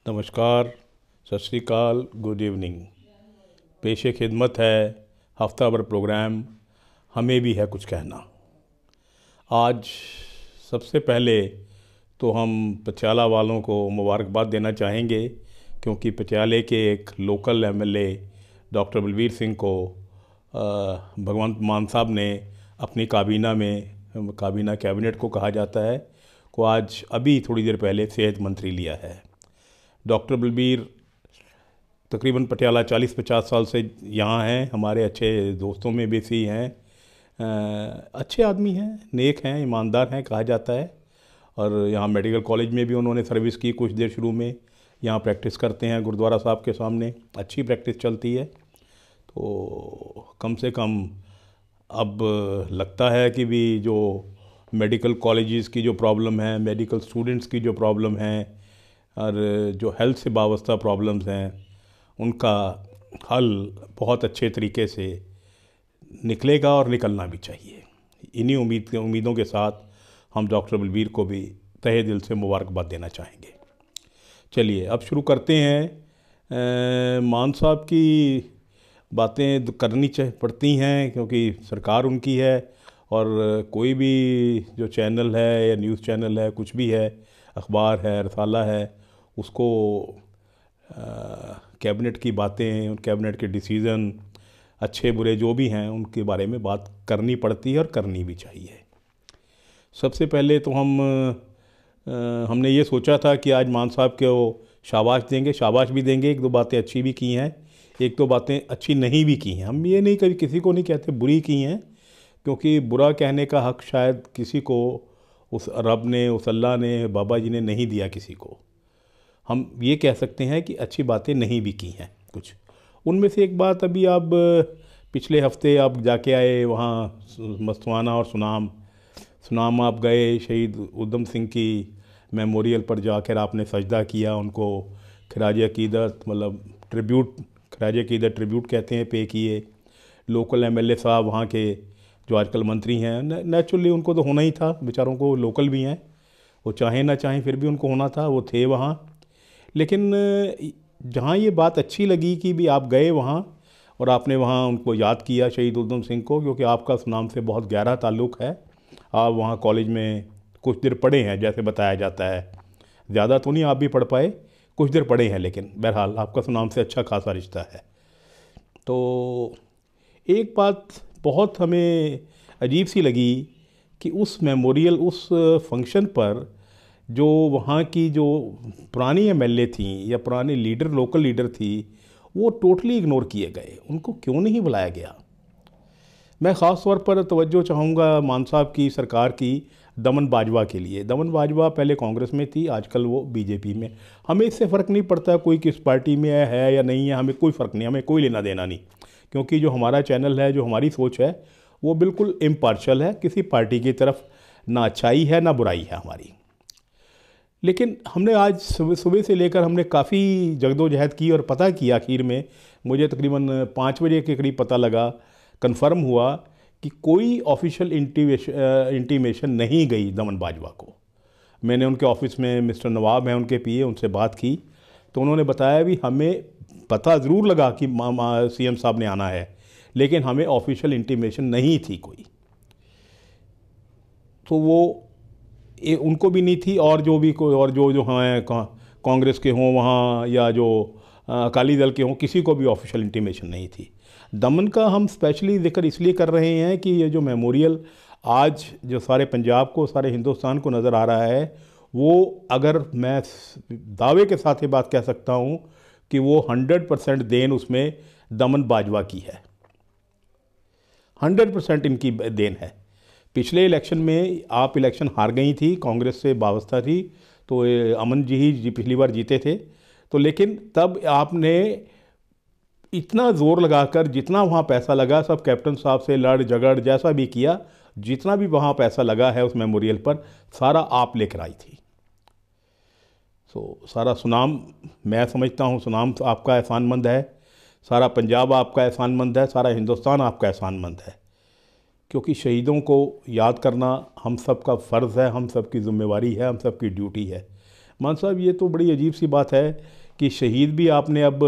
नमस्कार, सत श्री अकाल, गुड इवनिंग। पेशे खिदमत है हफ्ताभर प्रोग्राम हमें भी है कुछ कहना। आज सबसे पहले तो हम पटियाला वालों को मुबारकबाद देना चाहेंगे, क्योंकि पटियाले के एक local MLA doctor Balbir Singh को भगवंत मान साहब ने अपनी काबीना कैबिनेट को कहा जाता है को आज अभी थोड़ी देर पहले सेहत मंत्री लिया है। डॉक्टर बलबीर तकरीबन पटियाला 40-50 साल से यहाँ हैं, हमारे अच्छे दोस्तों में भी से हैं। अच्छे आदमी हैं, नेक हैं, ईमानदार हैं कहा जाता है। और यहाँ मेडिकल कॉलेज में भी उन्होंने सर्विस की कुछ देर शुरू में। यहाँ प्रैक्टिस करते हैं गुरुद्वारा साहब के सामने, अच्छी प्रैक्टिस चलती है। तो कम से कम अब लगता है कि भी जो मेडिकल कॉलेजेस की जो प्रॉब्लम है, मेडिकल स्टूडेंट्स की जो प्रॉब्लम है और जो हेल्थ से वाबस्ता प्रॉब्लम्स हैं, उनका हल बहुत अच्छे तरीके से निकलेगा और निकलना भी चाहिए। इन्हीं उम्मीदों के साथ हम डॉक्टर बलबीर को भी तहे दिल से मुबारकबाद देना चाहेंगे। चलिए अब शुरू करते हैं। मान साहब की बातें करनी पड़ती हैं क्योंकि सरकार उनकी है, और कोई भी जो चैनल है या न्यूज़ चैनल है, कुछ भी है, अखबार है, रसाला है, उसको कैबिनेट की बातें, उन कैबिनेट के डिसीज़न अच्छे बुरे जो भी हैं उनके बारे में बात करनी पड़ती है और करनी भी चाहिए। सबसे पहले तो हमने ये सोचा था कि आज मान साहब को शाबाश देंगे, शाबाश भी देंगे। एक दो बातें अच्छी भी की हैं, एक दो बातें अच्छी नहीं भी की हैं। हम ये नहीं कभी किसी को नहीं कहते बुरी की हैं, क्योंकि बुरा कहने का हक़ शायद किसी को उस रब ने, उस अल्लाह ने, बाबा जी ने नहीं दिया किसी को। हम ये कह सकते हैं कि अच्छी बातें नहीं भी की हैं कुछ। उनमें से एक बात, अभी आप पिछले हफ्ते आप जाके आए वहाँ मस्तवाना और सुनाम आप गए, शहीद उधम सिंह की मेमोरियल पर जाकर आपने सजदा किया, उनको खराज अकीदत मतलब खराज अकीदत ट्रिब्यूट कहते हैं, पे किए। लोकल एमएलए साहब वहाँ के जो आजकल मंत्री हैं, नेचुरली उनको तो होना ही था, बेचारों को लोकल भी हैं, वो चाहें ना चाहें फिर भी उनको होना था, वो थे वहाँ। लेकिन जहाँ ये बात अच्छी लगी कि भी आप गए वहाँ और आपने वहाँ उनको याद किया, शहीद उधम सिंह को, क्योंकि आपका सुनाम से बहुत गहरा ताल्लुक़ है। आप वहाँ कॉलेज में कुछ देर पढ़े हैं जैसे बताया जाता है, ज़्यादा तो नहीं आप भी पढ़ पाए, कुछ देर पढ़े हैं, लेकिन बहरहाल आपका सुनाम से अच्छा खासा रिश्ता है। तो एक बात बहुत हमें अजीब सी लगी कि उस मेमोरियल, उस फंक्शन पर जो वहाँ की जो पुरानी एमएलए थी या पुराने लीडर, लोकल लीडर थी, वो टोटली इग्नोर किए गए। उनको क्यों नहीं बुलाया गया? मैं ख़ास तौर पर तवज्जो चाहूँगा मान साहब की सरकार की दमन बाजवा के लिए। दमन बाजवा पहले कांग्रेस में थी, आजकल वो बीजेपी में। हमें इससे फ़र्क नहीं पड़ता कोई किस पार्टी में है या नहीं है, हमें कोई फ़र्क नहीं, हमें कोई लेना देना नहीं, क्योंकि जो हमारा चैनल है, जो हमारी सोच है, वो बिल्कुल इम्पार्शल है, किसी पार्टी की तरफ ना अच्छाई है ना बुराई है हमारी। लेकिन हमने आज सुबह से लेकर हमने काफ़ी जगदोजहद की और पता किया। आखिर में मुझे तकरीबन 5 बजे के करीब पता लगा, कंफर्म हुआ कि कोई ऑफिशियल इंटीमेशन नहीं गई दमन बाजवा को। मैंने उनके ऑफिस में मिस्टर नवाब हैं उनके पीए, उनसे बात की तो उन्होंने बताया भी हमें पता ज़रूर लगा कि सीएम साहब ने आना है, लेकिन हमें ऑफिशियल इंटीमेशन नहीं थी कोई। तो वो उनको भी नहीं थी, और जो भी कोई और जो हैं कांग्रेस के हों वहाँ या जो अकाली दल के हों, किसी को भी ऑफिशियल इंटीमेशन नहीं थी। दमन का हम स्पेशली जिक्र इसलिए कर रहे हैं कि ये जो मेमोरियल आज जो सारे पंजाब को, सारे हिंदुस्तान को नज़र आ रहा है, वो अगर मैं दावे के साथ ये बात कह सकता हूँ कि वो 100% देन उसमें दमन बाजवा की है, 100% इनकी देन है। पिछले इलेक्शन में आप इलेक्शन हार गई थी, कांग्रेस से वाबस्ता थी, तो अमन जी ही पिछली बार जीते थे। तो लेकिन तब आपने इतना ज़ोर लगाकर, जितना वहाँ पैसा लगा, सब कैप्टन साहब से लड़ झगड़ जैसा भी किया, जितना भी वहाँ पैसा लगा है उस मेमोरियल पर, सारा आप लेकर आई थी। तो सारा सुनाम, मैं समझता हूँ सुनाम तो आपका एहसानमंद है, सारा पंजाब आपका एहसानमंद है, सारा हिंदुस्तान आपका एहसानमंद है, क्योंकि शहीदों को याद करना हम सब का फ़र्ज़ है, हम सब की ज़िम्मेवारी है, हम सब की ड्यूटी है। मान साहब ये तो बड़ी अजीब सी बात है कि शहीद भी आपने अब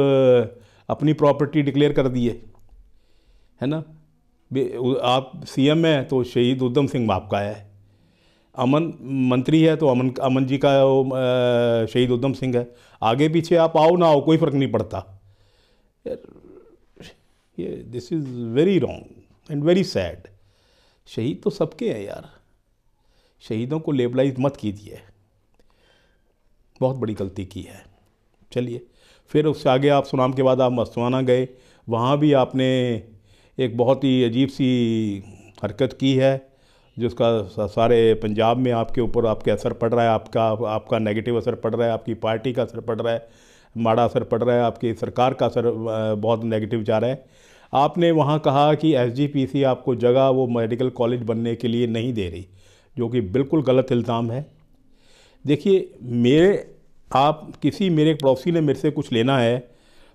अपनी प्रॉपर्टी डिक्लेयर कर दी है ना। आप सीएम हैं तो शहीद उधम सिंह आपका है, अमन मंत्री है तो अमन अमन जी का शहीद उधम सिंह है। आगे पीछे आप आओ ना आओ कोई फ़र्क नहीं पड़ता ये this is very wrong and very sad. शहीद तो सबके हैं यार, शहीदों को लेबलाइज मत कीजिए, बहुत बड़ी गलती की है। चलिए फिर उससे आगे आप सुनाम के बाद आप मस्तवाना गए, वहाँ भी आपने एक बहुत ही अजीब सी हरकत की है जिसका सारे पंजाब में आपके ऊपर आपके असर पड़ रहा है, आपका नेगेटिव असर पड़ रहा है, आपकी पार्टी का असर पड़ रहा है, माड़ा असर पड़ रहा है, आपकी सरकार का असर बहुत नेगेटिव जा रहा है। आपने वहाँ कहा कि एसजीपीसी आपको जगह वो मेडिकल कॉलेज बनने के लिए नहीं दे रही, जो कि बिल्कुल गलत इल्ज़ाम है। देखिए आप किसी मेरे पड़ोसी ने मेरे से कुछ लेना है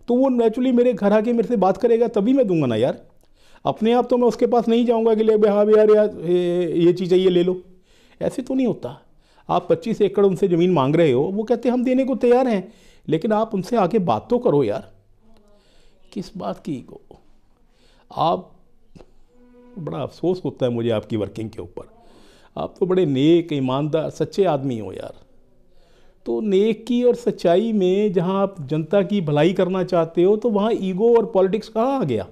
तो वो नेचुरली मेरे घर आके मेरे से बात करेगा तभी मैं दूंगा ना यार। अपने आप तो मैं उसके पास नहीं जाऊंगा कि ले हाँ यार ये चीज़ चाहिए ले लो, ऐसे तो नहीं होता। आप 25 एकड़ उनसे ज़मीन मांग रहे हो, वो कहते हैं हम देने को तैयार हैं, लेकिन आप उनसे आके बात तो करो यार, किस बात की को आप। बड़ा अफसोस होता है मुझे आपकी वर्किंग के ऊपर। आप तो बड़े नेक ईमानदार सच्चे आदमी हो यार। तो नेकी और सच्चाई में जहाँ आप जनता की भलाई करना चाहते हो तो वहाँ ईगो और पॉलिटिक्स कहाँ आ गया।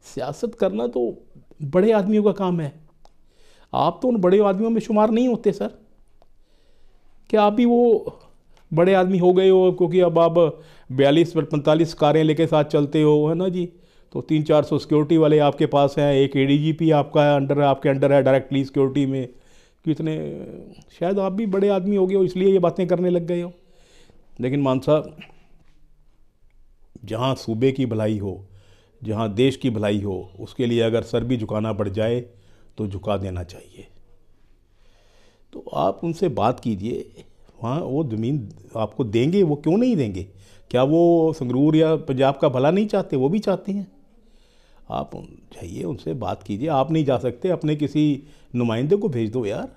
सियासत करना तो बड़े आदमियों का काम है, आप तो उन बड़े आदमियों में शुमार नहीं होते सर। क्या आप भी वो बड़े आदमी हो गए हो क्योंकि अब आप 42-45 कारें लेके साथ चलते हो, है ना जी। तो 300-400 सिक्योरिटी वाले आपके पास हैं, एक एडीजीपी आपके अंडर है डायरेक्टली सिक्योरिटी में। कितने शायद आप भी बड़े आदमी हो गए हो इसलिए ये बातें करने लग गए हो। लेकिन मान साहब, जहाँ सूबे की भलाई हो, जहाँ देश की भलाई हो, उसके लिए अगर सर भी झुकाना पड़ जाए तो झुका देना चाहिए। तो आप उनसे बात कीजिए, वहाँ वो ज़मीन आपको देंगे, वो क्यों नहीं देंगे। क्या वो संगरूर या पंजाब का भला नहीं चाहते, वो भी चाहते हैं। आप जाइए उनसे बात कीजिए। आप नहीं जा सकते, अपने किसी नुमाइंदे को भेज दो यार।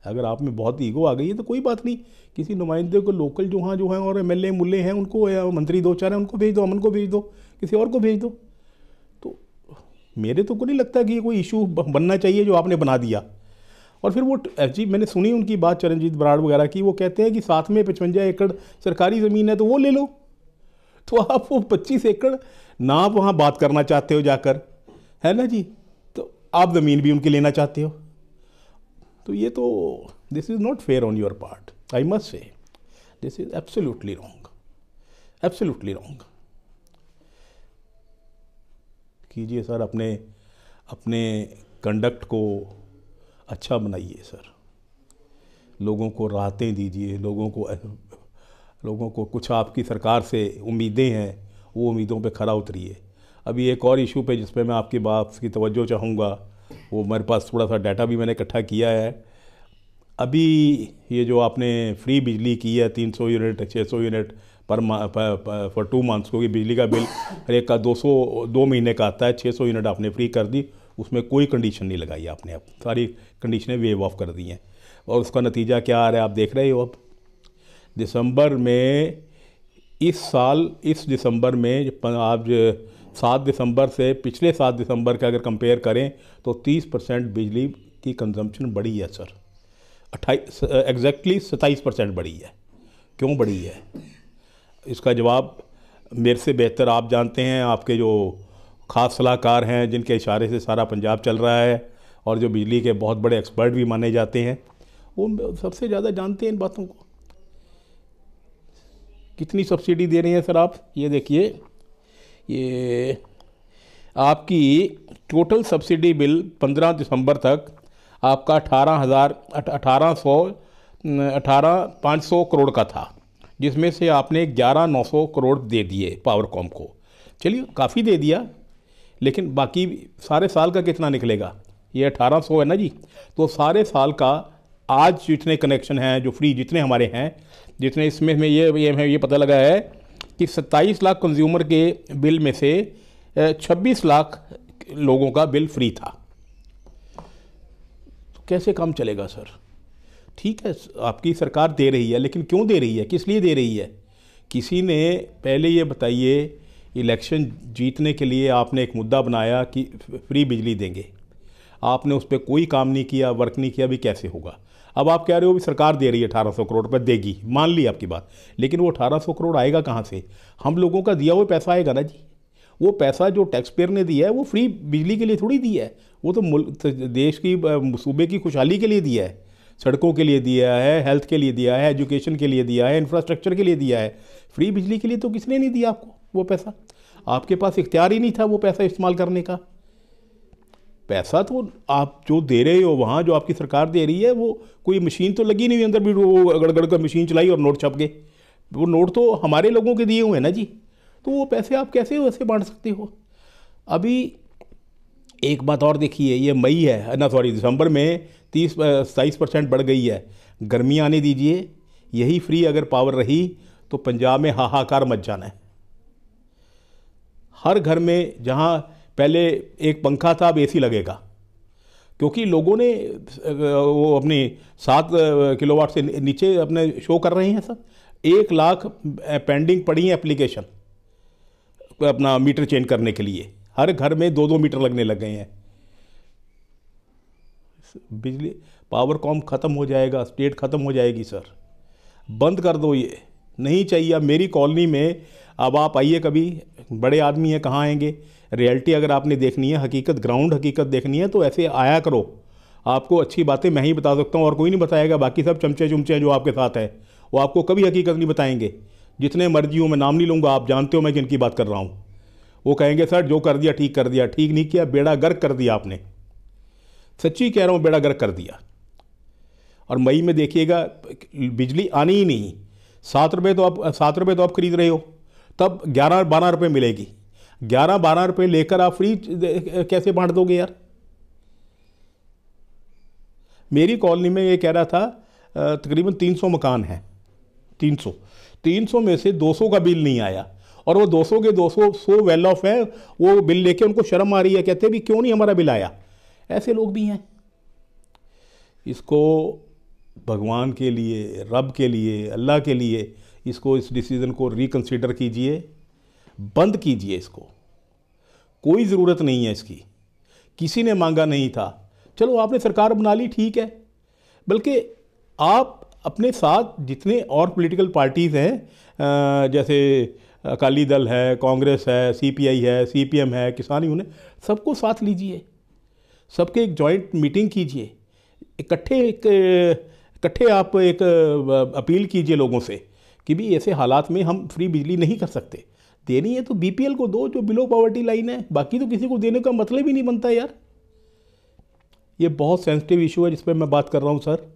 अगर आप में बहुत ईगो आ गई है तो कोई बात नहीं, किसी नुमाइंदे को लोकल जो हैं और एमएलए मुल्ले हैं उनको, या मंत्री 2-4 हैं उनको भेज दो, अमन को भेज दो, किसी और को भेज दो। तो मेरे तो को नहीं लगता कि कोई इशू बनना चाहिए जो आपने बना दिया। और फिर वो एफजी मैंने सुनी उनकी बात चरणजीत बराड़ वगैरह की, वो कहते हैं कि साथ में 55 एकड़ सरकारी ज़मीन है तो वो ले लो। तो आप वो 25 एकड़ ना आप वहाँ बात करना चाहते हो जाकर, है ना जी, तो आप ज़मीन भी उनकी लेना चाहते हो। तो ये तो this is not fair on your part, I must say this is absolutely wrong, absolutely wrong. कीजिए सर, अपने कंडक्ट को अच्छा बनाइए सर, लोगों को राहतें दीजिए, लोगों को कुछ आपकी सरकार से उम्मीदें हैं, वो उम्मीदों पे खरा उतरिए। अभी एक और इशू पे जिस पे मैं आपकी बात की तवज्जो चाहूँगा, वो मेरे पास थोड़ा सा डाटा भी मैंने इकट्ठा किया है। अभी ये जो आपने फ्री बिजली की है 300 यूनिट 600 यूनिट फॉर 2 मंथ्स, क्योंकि बिजली का बिल हर एक का 2 महीने का आता है, 600 यूनिट आपने फ्री कर दी, उसमें कोई कंडीशन नहीं लगाई आपने, अब सारी कंडीशनें वेव ऑफ कर दी हैं। और उसका नतीजा क्या आ रहा है आप देख रहे हो। अब दिसंबर में इस दिसंबर में आप 7 दिसंबर से पिछले 7 दिसंबर का अगर कंपेयर करें तो 30% बिजली की कंजम्पशन बढ़ी है सर, एग्जैक्टली 27% बढ़ी है। क्यों बढ़ी है इसका जवाब मेरे से बेहतर आप जानते हैं, आपके जो ख़ास सलाहकार हैं जिनके इशारे से सारा पंजाब चल रहा है और जो बिजली के बहुत बड़े एक्सपर्ट भी माने जाते हैं, वो सबसे ज़्यादा जानते हैं इन बातों को। कितनी सब्सिडी दे रहे हैं सर आप, ये देखिए, ये आपकी टोटल सब्सिडी बिल 15 दिसंबर तक आपका 18,500 करोड़ का था, जिसमें से आपने 11,900 करोड़ दे दिए पावरकॉम को। चलिए काफ़ी दे दिया, लेकिन बाकी सारे साल का कितना निकलेगा, ये 1800 है ना जी। तो सारे साल का आज जितने कनेक्शन हैं जो फ्री जितने हमारे हैं, जितने इसमें में ये पता लगा है कि 27 लाख कंज्यूमर के बिल में से 26 लाख लोगों का बिल फ्री था। तो कैसे काम चलेगा सर। ठीक है, आपकी सरकार दे रही है, लेकिन क्यों दे रही है, किस लिए दे रही है? किसी ने पहले ये बताइए, इलेक्शन जीतने के लिए आपने एक मुद्दा बनाया कि फ्री बिजली देंगे, आपने उस पर कोई काम नहीं किया, वर्क नहीं किया, भी कैसे होगा? अब आप कह रहे हो भी सरकार दे रही है 1800 करोड़ रुपये देगी, मान ली आपकी बात, लेकिन वो 1800 करोड़ आएगा कहाँ से? हम लोगों का दिया हुआ पैसा आएगा ना जी। वो पैसा जो टैक्स पेयर ने दिया है वो फ्री बिजली के लिए थोड़ी दिया है, वो तो देश की सूबे की खुशहाली के लिए दिया है, सड़कों के लिए दिया है, हेल्थ के लिए दिया है, एजुकेशन के लिए दिया है, इंफ्रास्ट्रक्चर के लिए दिया है। फ्री बिजली के लिए तो किसने नहीं दिया आपको वो पैसा? आपके पास इख्तियार ही नहीं था वो पैसा इस्तेमाल करने का। पैसा तो आप जो दे रहे हो वहाँ, जो आपकी सरकार दे रही है, वो कोई मशीन तो लगी नहीं हुई अंदर भी वो गड़गड़ कर मशीन चलाई और नोट छप गए। वो नोट तो हमारे लोगों के दिए हुए हैं ना जी, तो वो पैसे आप कैसे वैसे बांट सकते हो? अभी एक बात और देखिए, ये मई है ना, सॉरी दिसंबर में 27% बढ़ गई है। गर्मी आने दीजिए, यही फ्री अगर पावर रही तो पंजाब में हाहाकार मच जाना है। हर घर में जहाँ पहले एक पंखा था अब एसी लगेगा, क्योंकि लोगों ने वो अपनी 7 किलोवाट से नीचे अपने शो कर रहे हैं सर। 1 लाख पेंडिंग पड़ी है एप्लीकेशन अपना मीटर चेंज करने के लिए, हर घर में 2-2 मीटर लगने लग गए हैं। बिजली पावर कॉम ख़त्म हो जाएगा, स्टेट ख़त्म हो जाएगी सर, बंद कर दो, ये नहीं चाहिए। अब मेरी कॉलोनी में अब आप आइए, कभी बड़े आदमी हैं, कहाँ आएंगे? रियलिटी अगर आपने देखनी है, हकीकत ग्राउंड हकीकत देखनी है, तो ऐसे आया करो। आपको अच्छी बातें मैं ही बता सकता हूँ और कोई नहीं बताएगा। बाकी सब चमचे चुमचे जो आपके साथ है वो आपको कभी हकीकत नहीं बताएंगे, जितने मर्जी हो। मैं नाम नहीं लूँगा, आप जानते हो मैं किन की बात कर रहा हूँ। वो कहेंगे सर जो कर दिया ठीक कर दिया, ठीक नहीं किया, बेड़ा गर्क कर दिया आपने। सच्ची कह रहा हूँ, बेड़ा गर्क कर दिया। और मई में देखिएगा बिजली आनी ही नहीं। 7 रुपये तो आप खरीद रहे हो, तब 11-12 रुपये मिलेगी। 11-12 रुपये लेकर आप फ्री कैसे बांट दोगे यार? मेरी कॉलोनी में ये कह रहा था तकरीबन 300 मकान हैं, 300 में से 200 का बिल नहीं आया, और वो 200 के 200 वेल ऑफ है। वो बिल लेके उनको शर्म आ रही है, कहते भी क्यों नहीं हमारा बिल आया। ऐसे लोग भी हैं। इसको भगवान के लिए, रब के लिए, अल्लाह के लिए इसको, इस डिसीज़न को रिकंसिडर कीजिए, बंद कीजिए इसको। कोई ज़रूरत नहीं है इसकी, किसी ने मांगा नहीं था। चलो आपने सरकार बना ली, ठीक है, बल्कि आप अपने साथ जितने और पॉलिटिकल पार्टीज़ हैं, जैसे अकाली दल है, कांग्रेस है, सीपीआई है, सीपीएम है, किसान यूनियन, सबको साथ लीजिए, सबके एक जॉइंट मीटिंग कीजिए, इकट्ठे आप एक अपील कीजिए लोगों से कि भी ऐसे हालात में हम फ्री बिजली नहीं कर सकते। देनी है तो बीपीएल को दो, जो बिलो पॉवर्टी लाइन है, बाकी तो किसी को देने का मतलब ही नहीं बनता यार। ये बहुत सेंसिटिव इशू है जिस पर मैं बात कर रहा हूँ सर।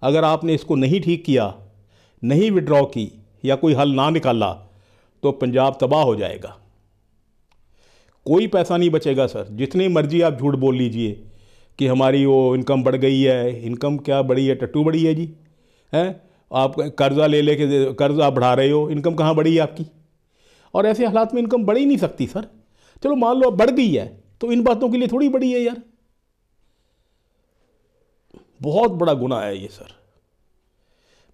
अगर आपने इसको नहीं ठीक किया, नहीं विड्रॉ की, या कोई हल ना निकाला, तो पंजाब तबाह हो जाएगा। कोई पैसा नहीं बचेगा सर। जितनी मर्जी आप झूठ बोल लीजिए कि हमारी वो इनकम बढ़ गई है, इनकम क्या बढ़ी है? टट्टू बढ़ी है जी, हैं? आप कर्जा ले के कर्जा बढ़ा रहे हो, इनकम कहाँ बढ़ी है आपकी? और ऐसे हालात में इनकम बढ़ ही नहीं सकती सर। चलो मान लो अब बढ़ गई है, तो इन बातों के लिए थोड़ी बढ़ी है यार। बहुत बड़ा गुनाह है ये सर।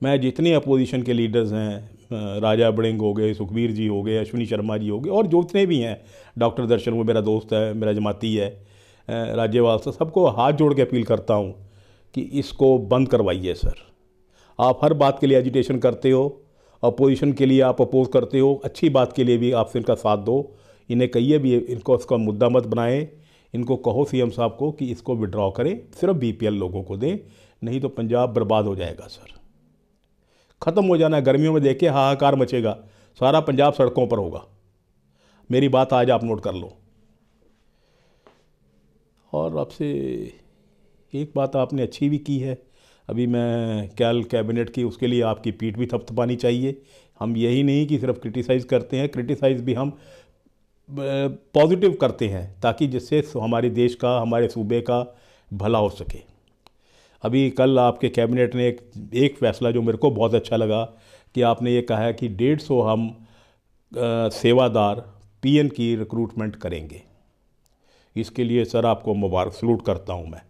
मैं जितने अपोजिशन के लीडर्स हैं, राजा बड़िंग हो गए, सुखबीर जी हो गए, अश्विनी शर्मा जी हो गए, और जितने भी हैं, डॉक्टर दर्शन, वो मेरा दोस्त है, मेरा जमाती है, राज्यपाल से, सबको हाथ जोड़ के अपील करता हूँ कि इसको बंद करवाइए सर। आप हर बात के लिए एजिटेशन करते हो, अपोजिशन के लिए आप अपोज करते हो, अच्छी बात के लिए भी आपसे इनका साथ दो। इन्हें कहिए भी इनको इसका मुद्दा मत बनाएं, इनको कहो सीएम साहब को कि इसको विड्रॉ करें, सिर्फ बीपीएल लोगों को दें, नहीं तो पंजाब बर्बाद हो जाएगा सर। ख़त्म हो जाना है। गर्मियों में देख के हाहाकार मचेगा, सारा पंजाब सड़कों पर होगा। मेरी बात आज आप नोट कर लो। और आपसे एक बात आपने अच्छी भी की है, अभी मैं कल कैबिनेट की, उसके लिए आपकी पीठ भी थपथपानी चाहिए। हम यही नहीं कि सिर्फ क्रिटिसाइज़ करते हैं, क्रिटिसाइज़ भी हम पॉजिटिव करते हैं, ताकि जिससे हमारे देश का, हमारे सूबे का भला हो सके। अभी कल आपके कैबिनेट ने एक फ़ैसला जो मेरे को बहुत अच्छा लगा, कि आपने ये कहा है कि 150 हम सेवादार पीएन की रिक्रूटमेंट करेंगे। इसके लिए सर आपको मुबारक, सलूट करता हूँ मैं।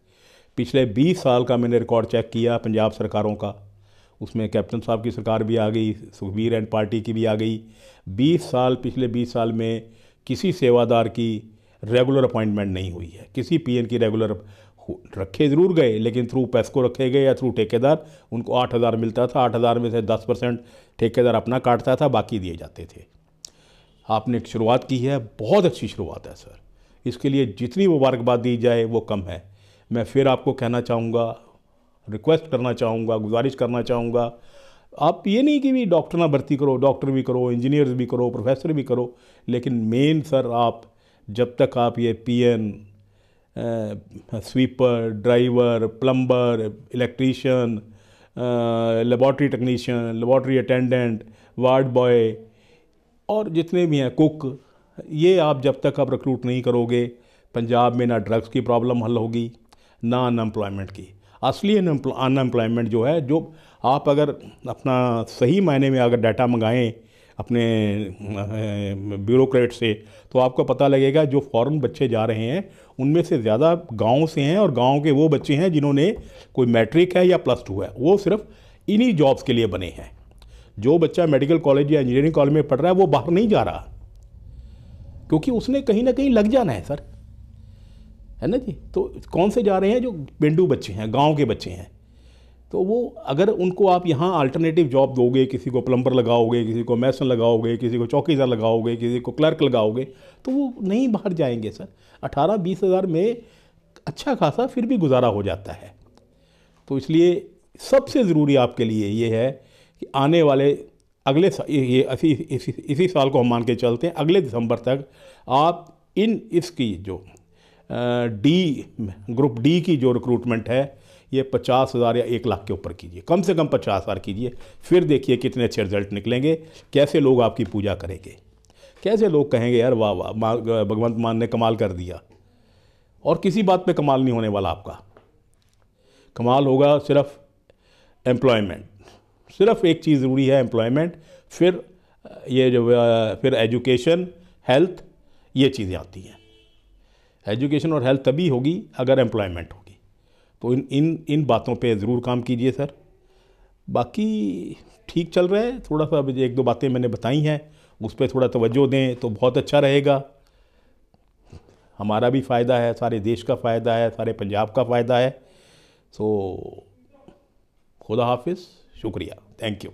पिछले 20 साल का मैंने रिकॉर्ड चेक किया पंजाब सरकारों का, उसमें कैप्टन साहब की सरकार भी आ गई, सुखबीर एंड पार्टी की भी आ गई। 20 साल, पिछले 20 साल में किसी सेवादार की रेगुलर अपॉइंटमेंट नहीं हुई है। किसी पीएन की रेगुलर रखे ज़रूर गए, लेकिन थ्रू पेस्को रखे गए या थ्रू ठेकेदार। उनको 8,000 मिलता था, 8,000 में से 10% ठेकेदार अपना काटता था, बाकी दिए जाते थे। आपने एक शुरुआत की है, बहुत अच्छी शुरुआत है सर। इसके लिए जितनी मुबारकबाद दी जाए वो कम है। मैं फिर आपको कहना चाहूँगा, रिक्वेस्ट करना चाहूँगा, गुजारिश करना चाहूँगा, आप ये नहीं कि भी डॉक्टर ना भर्ती करो, डॉक्टर भी करो, इंजीनियर्स भी करो, प्रोफेसर भी करो, लेकिन मेन सर आप जब तक आप ये PN, sweeper, driver, plumber, electrician, laboratory technician, laboratory attendant, ward boy और जितने भी हैं, कुक, ये आप जब तक आप रिक्रूट नहीं करोगे, पंजाब में ना ड्रग्स की प्रॉब्लम हल होगी, ना अनएम्प्लॉयमेंट की। असली अनएम्प्लॉयमेंट जो है, जो आप अगर अपना सही मायने में अगर डाटा मंगाएं अपने ब्यूरोक्रेट से, तो आपको पता लगेगा जो फॉरेन बच्चे जा रहे हैं उनमें से ज़्यादा गांव से हैं, और गांव के वो बच्चे हैं जिन्होंने कोई मैट्रिक है या +2 है, वो सिर्फ इन्हीं जॉब्स के लिए बने हैं। जो बच्चा मेडिकल कॉलेज या इंजीनियरिंग कॉलेज में पढ़ रहा है वो बाहर नहीं जा रहा, क्योंकि उसने कहीं ना कहीं लग जाना है सर, है ना जी। तो कौन से जा रहे हैं? जो पेंडू बच्चे हैं, गांव के बच्चे हैं। तो वो अगर उनको आप यहाँ अल्टरनेटिव जॉब दोगे, किसी को प्लम्बर लगाओगे, किसी को मैसन लगाओगे, किसी को चौकीदार लगाओगे, किसी को क्लर्क लगाओगे, तो वो नहीं बाहर जाएंगे सर। 18-20 हज़ार में अच्छा खासा फिर भी गुजारा हो जाता है। तो इसलिए सबसे ज़रूरी आपके लिए ये है कि आने वाले अगले इसी साल को हम मान के चलते हैं, अगले दिसंबर तक आप इसकी जो ग्रुप डी की जो रिक्रूटमेंट है, ये 50,000 या 1 लाख के ऊपर कीजिए, कम से कम 50,000 कीजिए। फिर देखिए कितने अच्छे रिजल्ट निकलेंगे, कैसे लोग आपकी पूजा करेंगे, कैसे लोग कहेंगे यार वाह वाह, भगवंत मान ने कमाल कर दिया। और किसी बात पे कमाल नहीं होने वाला आपका, कमाल होगा सिर्फ एम्प्लॉयमेंट। सिर्फ एक चीज़ ज़रूरी है, एम्प्लॉयमेंट। फिर ये जो फिर एजुकेशन, हेल्थ, ये चीज़ें आती हैं। एजुकेशन और हेल्थ तभी होगी अगर एम्प्लॉयमेंट होगी। तो इन बातों पे ज़रूर काम कीजिए सर। बाकी ठीक चल रहा है, थोड़ा सा 1-2 बातें मैंने बताई हैं, उस पर थोड़ा तवज्जो दें तो बहुत अच्छा रहेगा। हमारा भी फ़ायदा है, सारे देश का फ़ायदा है, सारे पंजाब का फ़ायदा है। सो खुदा हाफिज़, शुक्रिया, थैंक यू।